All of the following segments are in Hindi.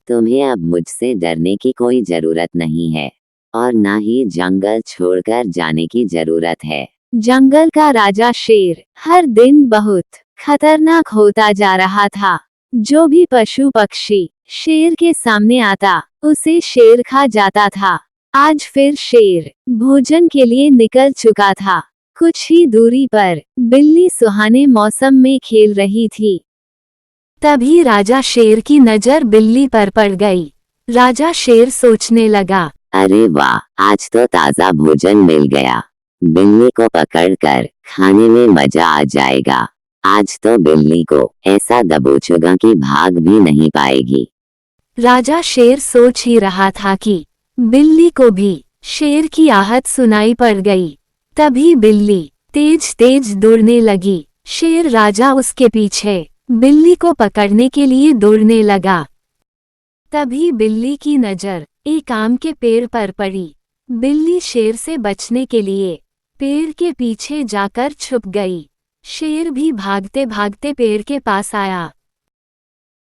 तुम्हें अब मुझसे डरने की कोई जरूरत नहीं है और ना ही जंगल छोड़कर जाने की जरूरत है। जंगल का राजा शेर हर दिन बहुत खतरनाक होता जा रहा था। जो भी पशु पक्षी शेर के सामने आता उसे शेर खा जाता था। आज फिर शेर भोजन के लिए निकल चुका था। कुछ ही दूरी पर बिल्ली सुहाने मौसम में खेल रही थी। तभी राजा शेर की नजर बिल्ली पर पड़ गई। राजा शेर सोचने लगा, अरे वाह, आज तो ताजा भोजन मिल गया। बिल्ली को पकड़कर खाने में मजा आ जाएगा। आज तो बिल्ली को ऐसा दबोचूंगा कि भाग भी नहीं पाएगी। राजा शेर सोच ही रहा था कि बिल्ली को भी शेर की आहट सुनाई पड़ गई। तभी बिल्ली तेज तेज दौड़ने लगी। शेर राजा उसके पीछे बिल्ली को पकड़ने के लिए दौड़ने लगा। तभी बिल्ली की नजर एक आम के पेड़ पर पड़ी। बिल्ली शेर से बचने के लिए पेड़ के पीछे जाकर छुप गई। शेर भी भागते भागते पेड़ के पास आया।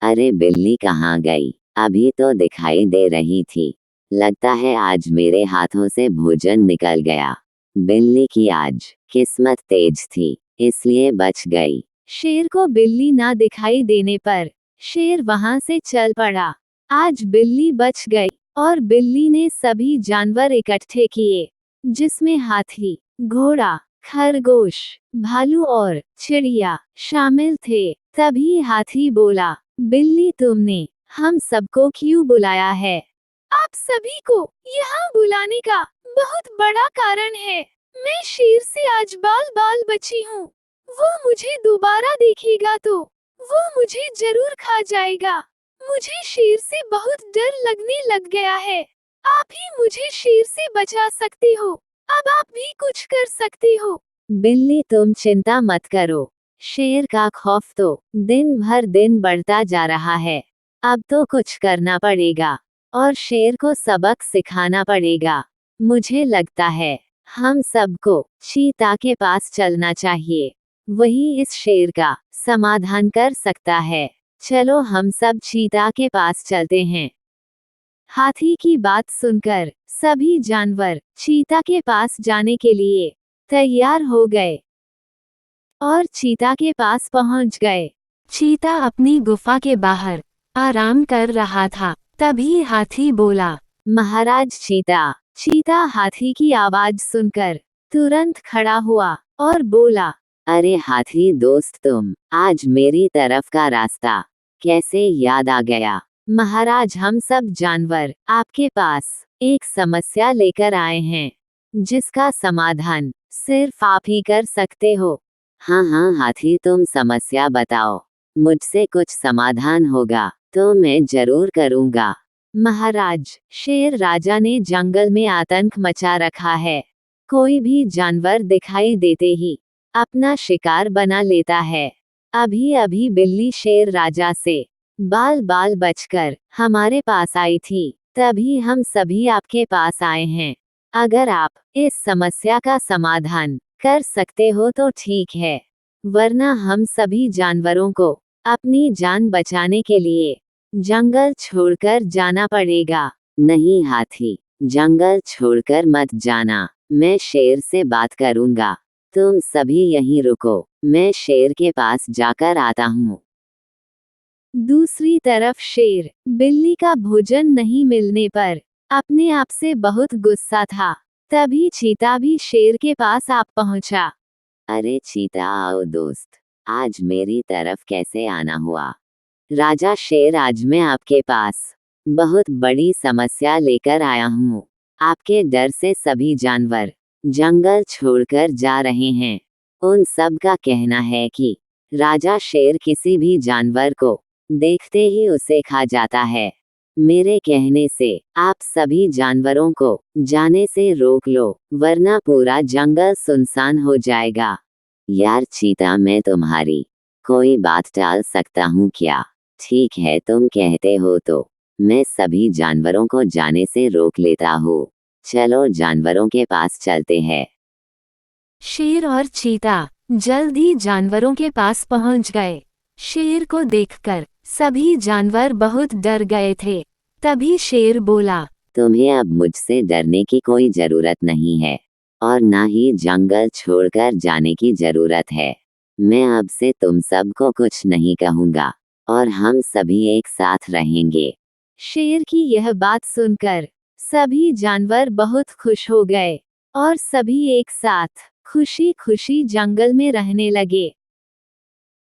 अरे बिल्ली कहाँ गई? अभी तो दिखाई दे रही थी। लगता है आज मेरे हाथों से भोजन निकल गया। बिल्ली की आज किस्मत तेज थी, इसलिए बच गई। शेर को बिल्ली ना दिखाई देने पर शेर वहां से चल पड़ा। आज बिल्ली बच गई और बिल्ली ने सभी जानवर इकट्ठे किए, जिसमें हाथी, घोड़ा, खरगोश, भालू और चिड़िया शामिल थे। तभी हाथी बोला, बिल्ली तुमने हम सबको क्यों बुलाया है? आप सभी को यहाँ बुलाने का बहुत बड़ा कारण है। मैं शेर से आज बाल बाल बची हूँ। वो मुझे दोबारा देखेगा तो वो मुझे जरूर खा जाएगा। मुझे शेर से बहुत डर लगने लग गया है। आप ही मुझे शेर से बचा सकते हो। अब आप भी कुछ कर सकते हो। बिल्ली तुम चिंता मत करो। शेर का खौफ तो दिन भर दिन बढ़ता जा रहा है। अब तो कुछ करना पड़ेगा और शेर को सबक सिखाना पड़ेगा। मुझे लगता है हम सबको चीता के पास चलना चाहिए। वही इस शेर का समाधान कर सकता है। चलो हम सब चीता के पास चलते हैं। हाथी की बात सुनकर सभी जानवर चीता के पास जाने के लिए तैयार हो गए और चीता के पास पहुंच गए। चीता अपनी गुफा के बाहर आराम कर रहा था। तभी हाथी बोला, महाराज चीता। चीता हाथी की आवाज सुनकर तुरंत खड़ा हुआ और बोला, अरे हाथी दोस्त, तुम आज मेरी तरफ का रास्ता कैसे याद आ गया? महाराज हम सब जानवर आपके पास एक समस्या लेकर आए हैं, जिसका समाधान सिर्फ आप ही कर सकते हो। हाँ हाँ हाथी, तुम समस्या बताओ। मुझसे कुछ समाधान होगा तो मैं जरूर करूँगा। महाराज, शेर राजा ने जंगल में आतंक मचा रखा है। कोई भी जानवर दिखाई देते ही अपना शिकार बना लेता है। अभी अभी बिल्ली शेर राजा से बाल बाल बचकर हमारे पास आई थी, तभी हम सभी आपके पास आए हैं। अगर आप इस समस्या का समाधान कर सकते हो तो ठीक है, वरना हम सभी जानवरों को अपनी जान बचाने के लिए जंगल छोड़कर जाना पड़ेगा। नहीं हाथी, जंगल छोड़कर मत जाना। मैं शेर से बात करूँगा। तुम सभी यहीं रुको, मैं शेर के पास जाकर आता हूँ। दूसरी तरफ शेर बिल्ली का भोजन नहीं मिलने पर अपने आप से बहुत गुस्सा था। तभी चीता भी शेर के पास आ पहुंचा। अरे चीता आओ दोस्त, आज मेरी तरफ कैसे आना हुआ? राजा शेर, आज मैं आपके पास बहुत बड़ी समस्या लेकर आया हूँ। आपके डर से सभी जानवर जंगल छोड़कर जा रहे हैं। उन सब का कहना है कि राजा शेर किसी भी जानवर को देखते ही उसे खा जाता है। मेरे कहने से आप सभी जानवरों को जाने से रोक लो, वरना पूरा जंगल सुनसान हो जाएगा। यार चीता, मैं तुम्हारी कोई बात टाल सकता हूँ क्या? ठीक है, तुम कहते हो तो मैं सभी जानवरों को जाने से रोक लेता हूँ। चलो जानवरों के पास चलते हैं। शेर और चीता जल्द ही जानवरों के पास पहुंच गए। शेर को देखकर सभी जानवर बहुत डर गए थे। तभी शेर बोला, तुम्हें अब मुझसे डरने की कोई जरूरत नहीं है और ना ही जंगल छोड़कर जाने की जरूरत है। मैं अब से तुम सबको कुछ नहीं कहूँगा और हम सभी एक साथ रहेंगे। शेर की यह बात सुनकर सभी जानवर बहुत खुश हो गए और सभी एक साथ खुशी खुशी जंगल में रहने लगे।